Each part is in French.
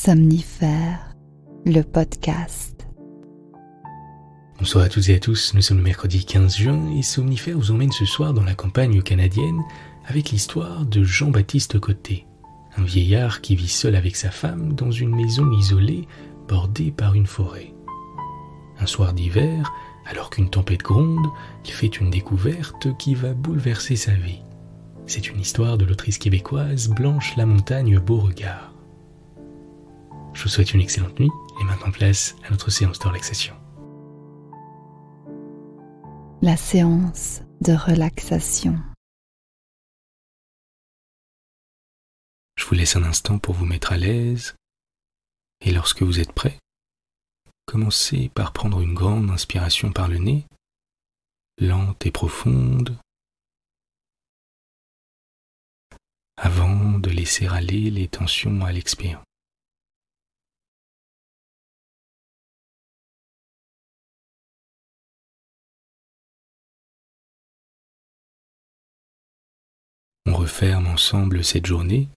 Somnifère, le podcast. Bonsoir à toutes et à tous, nous sommes le mercredi 15 juin et Somnifère vous emmène ce soir dans la campagne canadienne avec l'histoire de Jean-Baptiste Côté, un vieillard qui vit seul avec sa femme dans une maison isolée bordée par une forêt. Un soir d'hiver, alors qu'une tempête gronde, il fait une découverte qui va bouleverser sa vie. C'est une histoire de l'autrice québécoise Blanche Lamontagne-Beauregard. Je vous souhaite une excellente nuit et maintenant place à notre séance de relaxation. La séance de relaxation. Je vous laisse un instant pour vous mettre à l'aise et lorsque vous êtes prêt, commencez par prendre une grande inspiration par le nez, lente et profonde, avant de laisser aller les tensions à l'expire. On referme ensemble cette journée.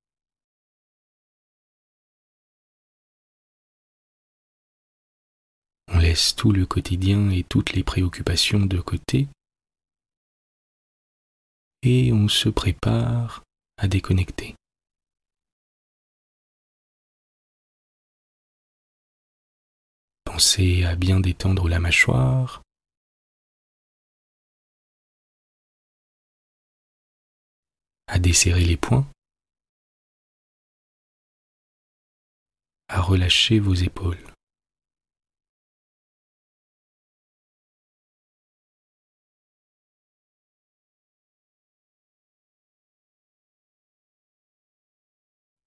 On laisse tout le quotidien et toutes les préoccupations de côté et on se prépare à déconnecter. Pensez à bien détendre la mâchoire, à desserrer les poings, à relâcher vos épaules.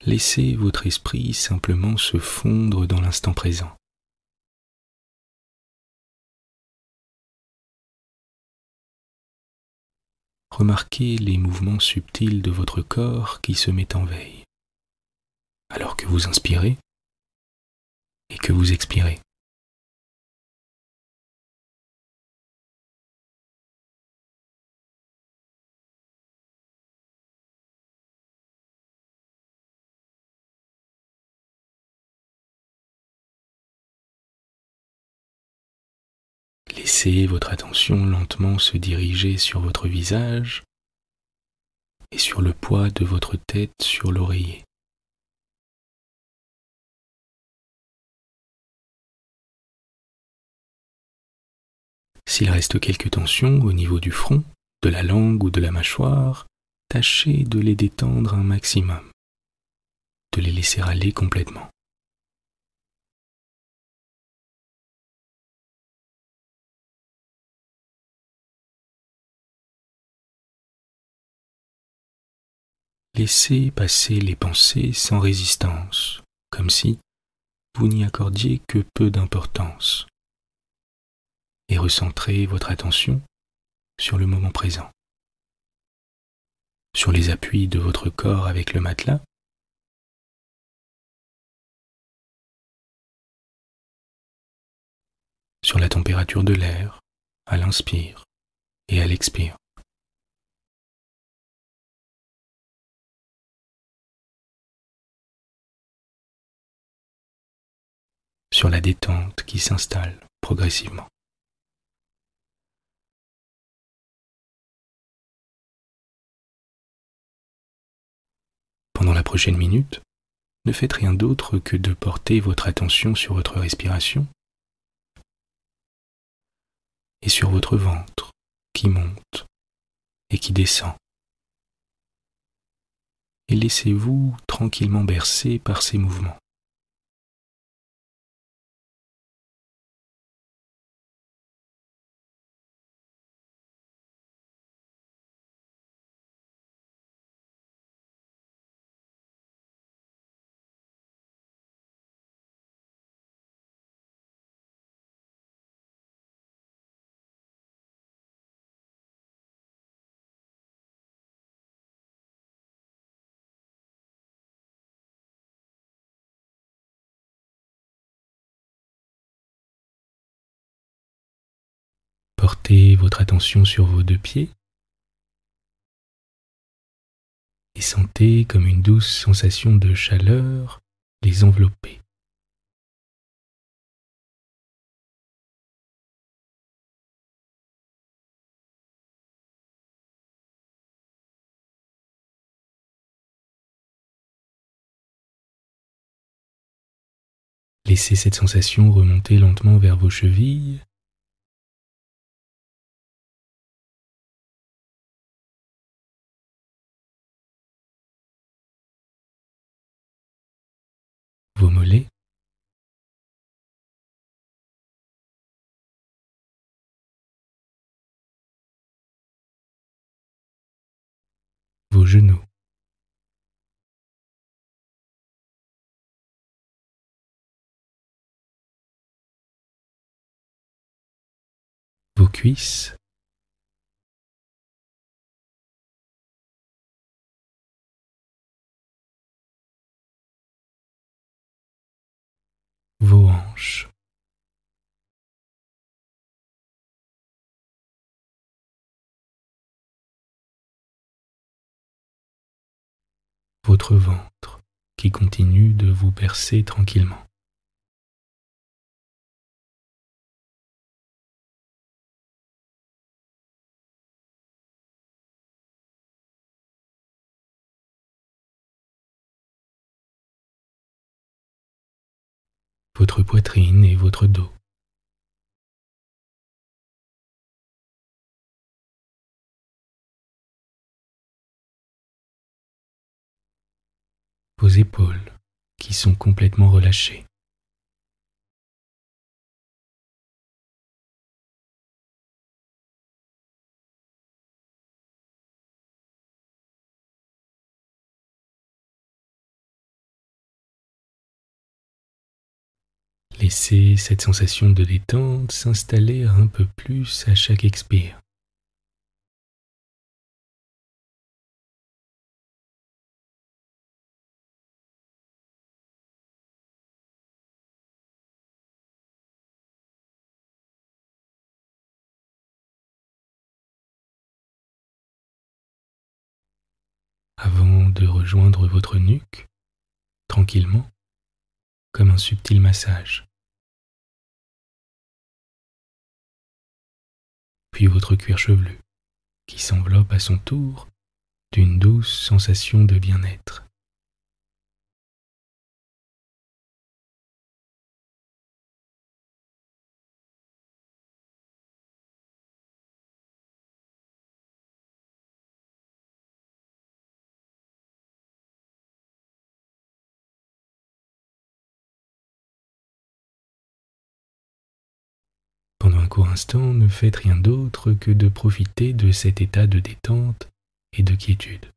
Laissez votre esprit simplement se fondre dans l'instant présent. Remarquez les mouvements subtils de votre corps qui se met en veille, alors que vous inspirez et que vous expirez. Laissez votre attention lentement se diriger sur votre visage et sur le poids de votre tête sur l'oreiller. S'il reste quelques tensions au niveau du front, de la langue ou de la mâchoire, tâchez de les détendre un maximum, de les laisser aller complètement. Laissez passer les pensées sans résistance, comme si vous n'y accordiez que peu d'importance, et recentrez votre attention sur le moment présent, sur les appuis de votre corps avec le matelas, sur la température de l'air à l'inspire et à l'expire. Sur la détente qui s'installe progressivement. Pendant la prochaine minute, ne faites rien d'autre que de porter votre attention sur votre respiration et sur votre ventre qui monte et qui descend. Et laissez-vous tranquillement bercer par ces mouvements. Portez votre attention sur vos deux pieds et sentez comme une douce sensation de chaleur les envelopper. Laissez cette sensation remonter lentement vers vos chevilles. Vos mollets. Vos genoux. Vos cuisses. Vos hanches. Votre ventre qui continue de vous bercer tranquillement. Votre poitrine et votre dos. Vos épaules qui sont complètement relâchées. Laissez cette sensation de détente s'installer un peu plus à chaque expire. Avant de rejoindre votre nuque, tranquillement, comme un subtil massage. Puis votre cuir chevelu, qui s'enveloppe à son tour d'une douce sensation de bien-être. Pendant un court instant, ne faites rien d'autre que de profiter de cet état de détente et de quiétude.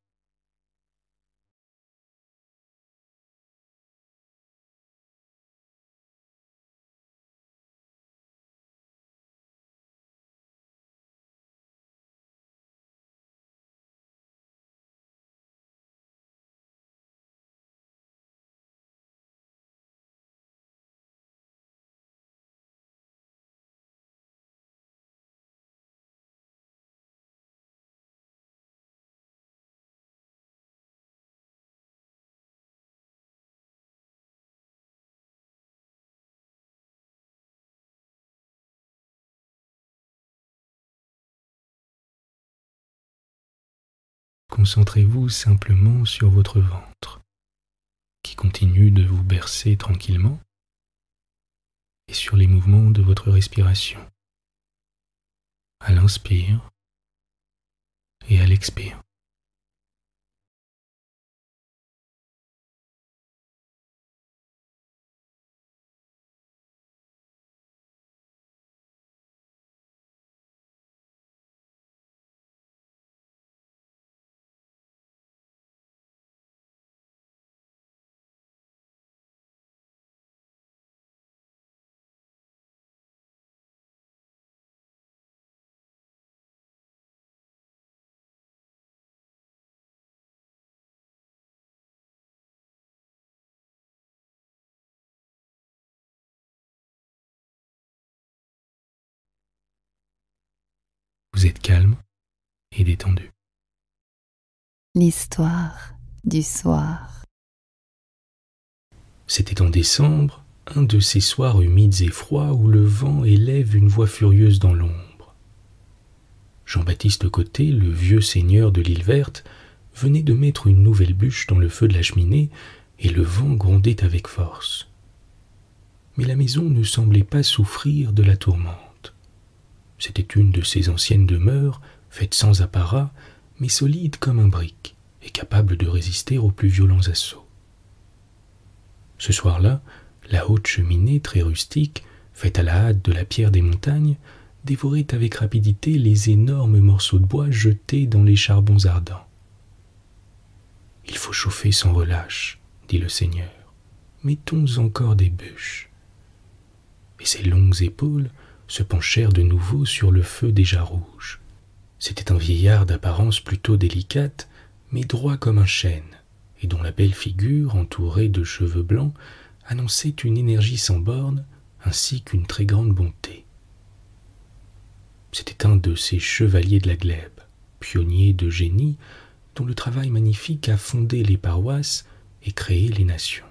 Concentrez-vous simplement sur votre ventre, qui continue de vous bercer tranquillement, et sur les mouvements de votre respiration, à l'inspire et à l'expire. Vous êtes calme et détendu. L'histoire du soir. C'était en décembre, un de ces soirs humides et froids où le vent élève une voix furieuse dans l'ombre. Jean-Baptiste Côté, le vieux seigneur de l'île verte, venait de mettre une nouvelle bûche dans le feu de la cheminée et le vent grondait avec force. mais la maison ne semblait pas souffrir de la tourmente. C'était une de ces anciennes demeures, faites sans apparat, mais solide comme un brick, et capable de résister aux plus violents assauts. Ce soir-là, la haute cheminée très rustique, faite à la hâte de la pierre des montagnes, dévorait avec rapidité les énormes morceaux de bois jetés dans les charbons ardents. « Il faut chauffer sans relâche, » dit le Seigneur. « Mettons encore des bûches. » Et ses longues épaules se penchèrent de nouveau sur le feu déjà rouge. C'était un vieillard d'apparence plutôt délicate, mais droit comme un chêne, et dont la belle figure, entourée de cheveux blancs, annonçait une énergie sans borne, ainsi qu'une très grande bonté. C'était un de ces chevaliers de la glèbe, pionniers de génie, dont le travail magnifique a fondé les paroisses et créé les nations.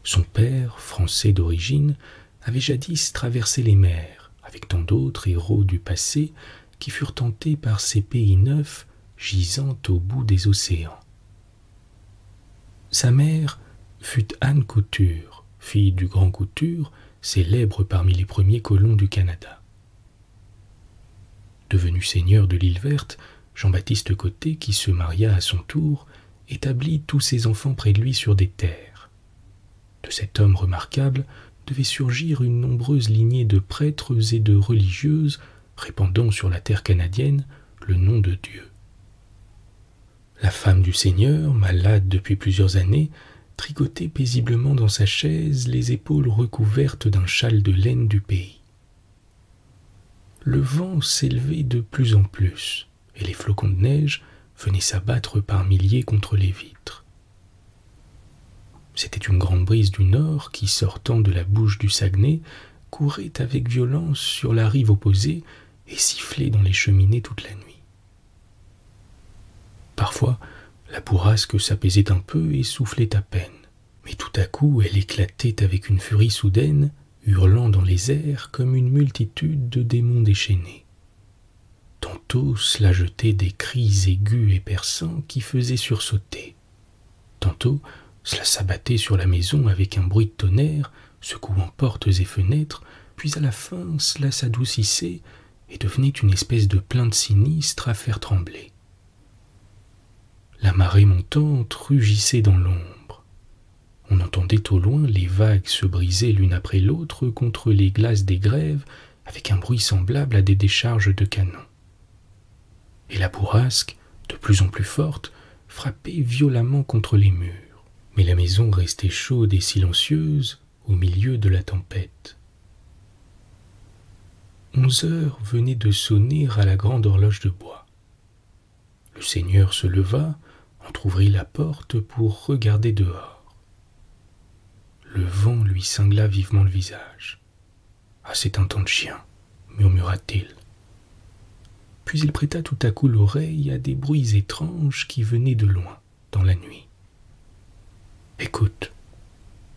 Son père, français d'origine, avait jadis traversé les mers, avec tant d'autres héros du passé qui furent tentés par ces pays neufs gisant au bout des océans. Sa mère fut Anne Couture, fille du grand Couture, célèbre parmi les premiers colons du Canada. Devenu seigneur de l'île Verte, Jean-Baptiste Côté, qui se maria à son tour, établit tous ses enfants près de lui sur des terres. De cet homme remarquable devait surgir une nombreuse lignée de prêtres et de religieuses répandant sur la terre canadienne le nom de Dieu. La femme du seigneur, malade depuis plusieurs années, tricotait paisiblement dans sa chaise, les épaules recouvertes d'un châle de laine du pays. Le vent s'élevait de plus en plus, et les flocons de neige venaient s'abattre par milliers contre les vitres. C'était une grande brise du nord qui, sortant de la bouche du Saguenay, courait avec violence sur la rive opposée et sifflait dans les cheminées toute la nuit. Parfois, la bourrasque s'apaisait un peu et soufflait à peine, mais tout à coup elle éclatait avec une furie soudaine, hurlant dans les airs comme une multitude de démons déchaînés. Tantôt cela jetait des cris aigus et perçants qui faisaient sursauter. Tantôt cela s'abattait sur la maison avec un bruit de tonnerre, secouant portes et fenêtres, puis à la fin cela s'adoucissait et devenait une espèce de plainte sinistre à faire trembler. La marée montante rugissait dans l'ombre. On entendait au loin les vagues se briser l'une après l'autre contre les glaces des grèves avec un bruit semblable à des décharges de canons. Et la bourrasque, de plus en plus forte, frappait violemment contre les murs. Mais la maison restait chaude et silencieuse au milieu de la tempête. 11 heures venaient de sonner à la grande horloge de bois. Le seigneur se leva, entr'ouvrit la porte pour regarder dehors. Le vent lui cingla vivement le visage. « Ah, c'est un temps de chien !» murmura-t-il. Puis il prêta tout à coup l'oreille à des bruits étranges qui venaient de loin, dans la nuit. « Écoute,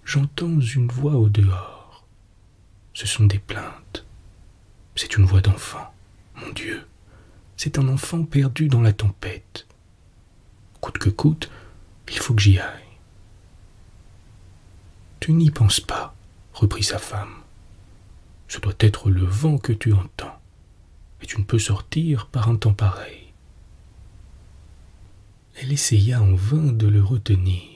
j'entends une voix au dehors. Ce sont des plaintes. C'est une voix d'enfant. Mon Dieu, c'est un enfant perdu dans la tempête. Coûte que coûte, il faut que j'y aille. » « Tu n'y penses pas, » reprit sa femme. « Ce doit être le vent que tu entends, et tu ne peux sortir par un temps pareil. » Elle essaya en vain de le retenir.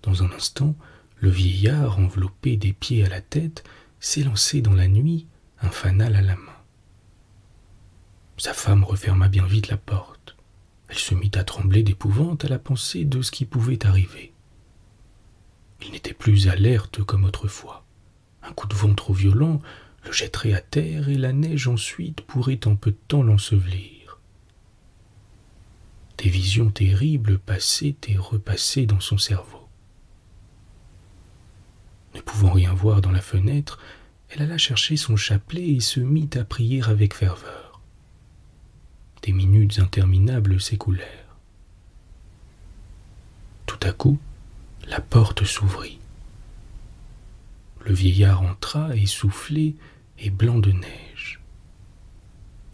Dans un instant, le vieillard, enveloppé des pieds à la tête, s'élançait dans la nuit, un fanal à la main. Sa femme referma bien vite la porte. Elle se mit à trembler d'épouvante à la pensée de ce qui pouvait arriver. Il n'était plus alerte comme autrefois. Un coup de vent trop violent le jetterait à terre et la neige ensuite pourrait en peu de temps l'ensevelir. Des visions terribles passaient et repassaient dans son cerveau. Ne pouvant rien voir dans la fenêtre, elle alla chercher son chapelet et se mit à prier avec ferveur. Des minutes interminables s'écoulèrent. Tout à coup, la porte s'ouvrit. Le vieillard entra, essoufflé et blanc de neige.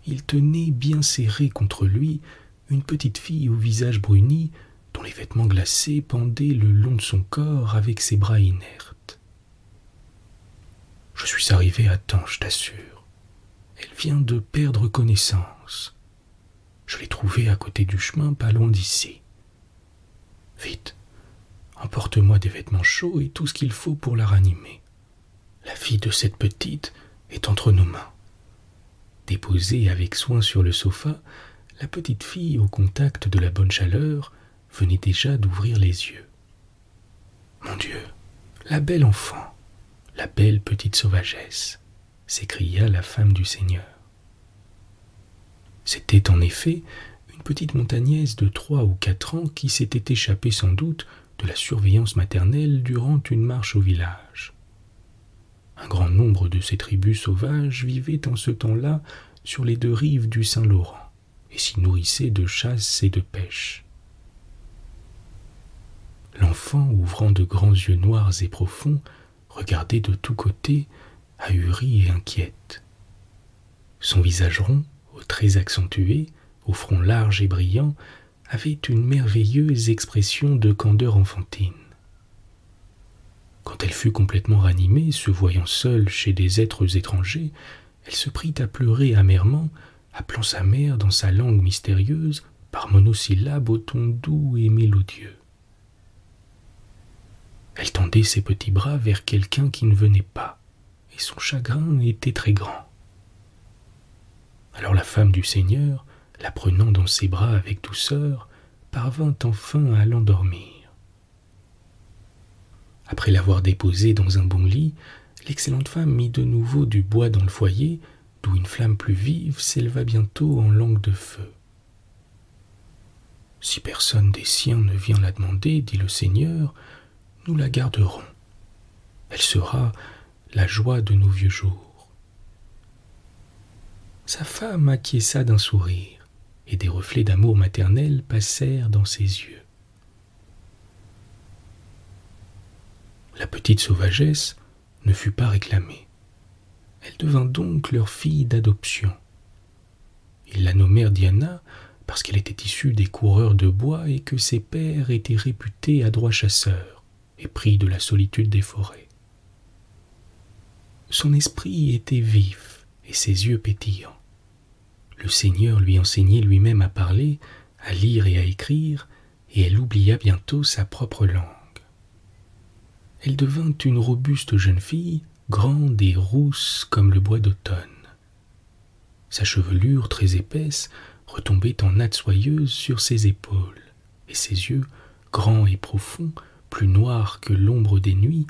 Il tenait bien serré contre lui une petite fille au visage bruni, dont les vêtements glacés pendaient le long de son corps avec ses bras inertes. Je suis arrivé à temps, je t'assure. Elle vient de perdre connaissance. Je l'ai trouvée à côté du chemin, pas loin d'ici. Vite, emporte-moi des vêtements chauds et tout ce qu'il faut pour la ranimer. La fille de cette petite est entre nos mains. Déposée avec soin sur le sofa, la petite fille, au contact de la bonne chaleur, venait déjà d'ouvrir les yeux. Mon Dieu, la belle enfant, la belle petite sauvagesse, s'écria la femme du Seigneur. C'était en effet une petite montagnaise de 3 ou 4 ans qui s'était échappée sans doute de la surveillance maternelle durant une marche au village. Un grand nombre de ces tribus sauvages vivaient en ce temps-là sur les 2 rives du Saint-Laurent et s'y nourrissaient de chasse et de pêche. L'enfant, ouvrant de grands yeux noirs et profonds, regardait de tous côtés, ahurie et inquiète. Son visage rond, aux traits accentués, au front large et brillant, avait une merveilleuse expression de candeur enfantine. Quand elle fut complètement ranimée, se voyant seule chez des êtres étrangers, elle se prit à pleurer amèrement, appelant sa mère dans sa langue mystérieuse, par monosyllabes au ton doux et mélodieux. Elle tendait ses petits bras vers quelqu'un qui ne venait pas, et son chagrin était très grand. Alors la femme du Seigneur, la prenant dans ses bras avec douceur, parvint enfin à l'endormir. Après l'avoir déposée dans un bon lit, l'excellente femme mit de nouveau du bois dans le foyer, d'où une flamme plus vive s'éleva bientôt en langue de feu. « Si personne des siens ne vient la demander, dit le Seigneur, nous la garderons. Elle sera la joie de nos vieux jours. » Sa femme acquiesça d'un sourire, et des reflets d'amour maternel passèrent dans ses yeux. La petite sauvagesse ne fut pas réclamée. Elle devint donc leur fille d'adoption. Ils la nommèrent Diana parce qu'elle était issue des coureurs de bois et que ses pères étaient réputés adroits chasseurs, épris de la solitude des forêts. Son esprit était vif et ses yeux pétillants. Le Seigneur lui enseignait lui-même à parler, à lire et à écrire, et elle oublia bientôt sa propre langue. Elle devint une robuste jeune fille, grande et rousse comme le bois d'automne. Sa chevelure très épaisse retombait en nattes soyeuses sur ses épaules, et ses yeux, grands et profonds, plus noirs que l'ombre des nuits,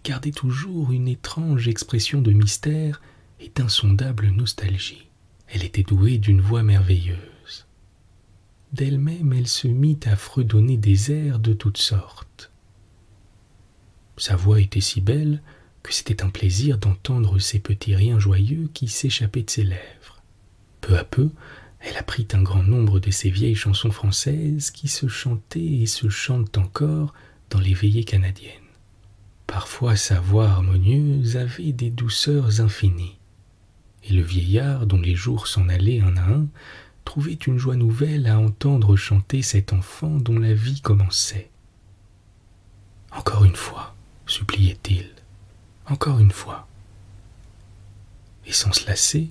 gardaient toujours une étrange expression de mystère et d'insondable nostalgie. Elle était douée d'une voix merveilleuse. D'elle-même, elle se mit à fredonner des airs de toutes sortes. Sa voix était si belle que c'était un plaisir d'entendre ces petits riens joyeux qui s'échappaient de ses lèvres. Peu à peu, elle apprit un grand nombre de ces vieilles chansons françaises qui se chantaient et se chantent encore dans les veillées canadiennes. Parfois, sa voix harmonieuse avait des douceurs infinies. Et le vieillard, dont les jours s'en allaient un à un, trouvait une joie nouvelle à entendre chanter cet enfant dont la vie commençait. « Encore une fois, suppliait-il, encore une fois. » Et sans se lasser,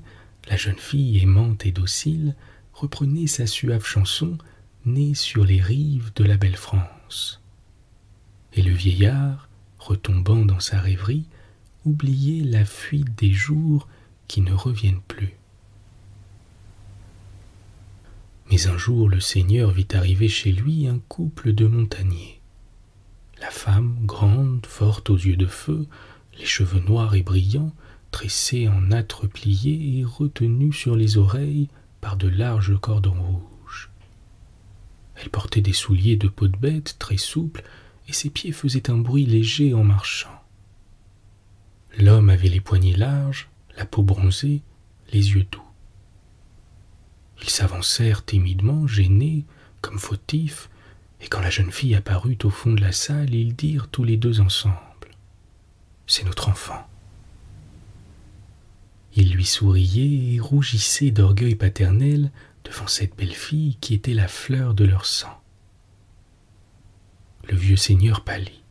la jeune fille aimante et docile reprenait sa suave chanson née sur les rives de la belle France. Et le vieillard, retombant dans sa rêverie, oubliait la fuite des jours qui ne reviennent plus. Mais un jour, le Seigneur vit arriver chez lui un couple de montagners. La femme, grande, forte aux yeux de feu, les cheveux noirs et brillants, tressés en nattes pliées et retenus sur les oreilles par de larges cordons rouges. Elle portait des souliers de peau de bête très souples et ses pieds faisaient un bruit léger en marchant. L'homme avait les poignets larges, la peau bronzée, les yeux doux. Ils s'avancèrent timidement, gênés, comme fautifs, et quand la jeune fille apparut au fond de la salle, ils dirent tous les deux ensemble « C'est notre enfant ». Ils lui souriaient et rougissaient d'orgueil paternel devant cette belle fille qui était la fleur de leur sang. Le vieux seigneur pâlit.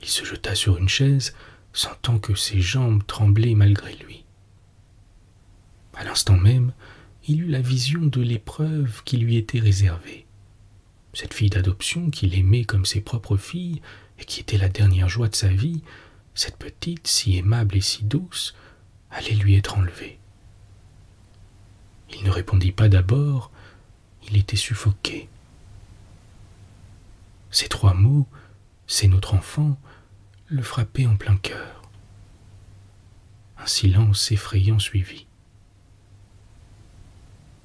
Il se jeta sur une chaise, sentant que ses jambes tremblaient malgré lui. À l'instant même, il eut la vision de l'épreuve qui lui était réservée. Cette fille d'adoption qu'il aimait comme ses propres filles et qui était la dernière joie de sa vie, cette petite, si aimable et si douce, allait lui être enlevée. Il ne répondit pas d'abord, il était suffoqué. Ces 3 mots, « c'est notre enfant », le frappaient en plein cœur. Un silence effrayant suivit.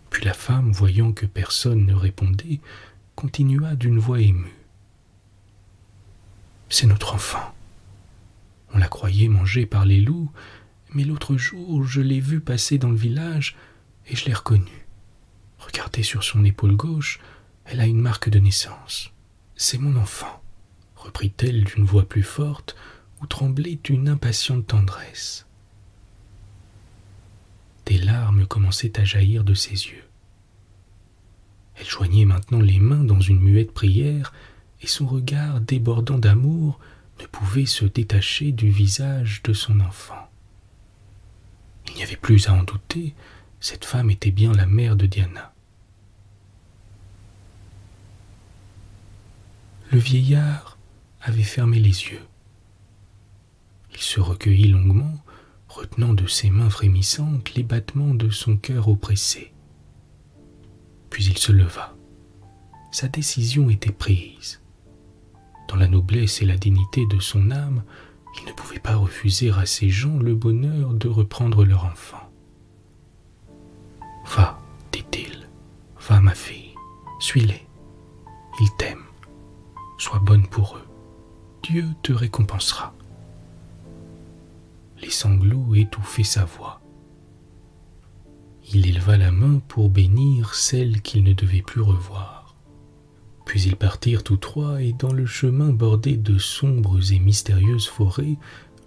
Puis la femme, voyant que personne ne répondait, continua d'une voix émue. « C'est notre enfant. On la croyait mangée par les loups, mais l'autre jour, je l'ai vue passer dans le village et je l'ai reconnue. Regardez sur son épaule gauche, elle a une marque de naissance. C'est mon enfant, reprit-elle d'une voix plus forte, où tremblait une impatiente tendresse. Des larmes commençaient à jaillir de ses yeux. Elle joignait maintenant les mains dans une muette prière, et son regard débordant d'amour ne pouvait se détacher du visage de son enfant. Il n'y avait plus à en douter, cette femme était bien la mère de Diana. Le vieillard avait fermé les yeux. Il se recueillit longuement, retenant de ses mains frémissantes les battements de son cœur oppressé. Puis il se leva. Sa décision était prise. Dans la noblesse et la dignité de son âme, il ne pouvait pas refuser à ces gens le bonheur de reprendre leur enfant. « Va, dit-il, va ma fille, suis-les, ils t'aiment, sois bonne pour eux, Dieu te récompensera. » Les sanglots étouffaient sa voix. Il éleva la main pour bénir celle qu'il ne devait plus revoir. Puis ils partirent tous 3 et dans le chemin bordé de sombres et mystérieuses forêts,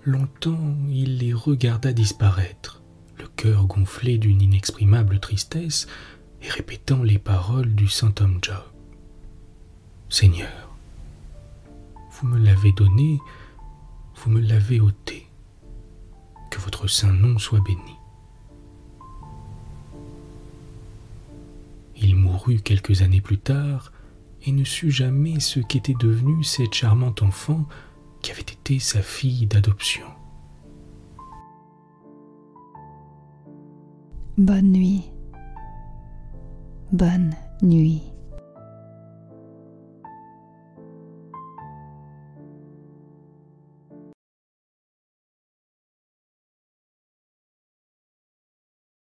longtemps il les regarda disparaître, le cœur gonflé d'une inexprimable tristesse et répétant les paroles du saint homme Job. « Seigneur, vous me l'avez donné, vous me l'avez ôté. Que votre saint nom soit béni. » Il mourut quelques années plus tard et ne sut jamais ce qu'était devenue cette charmante enfant qui avait été sa fille d'adoption. Bonne nuit. Bonne nuit.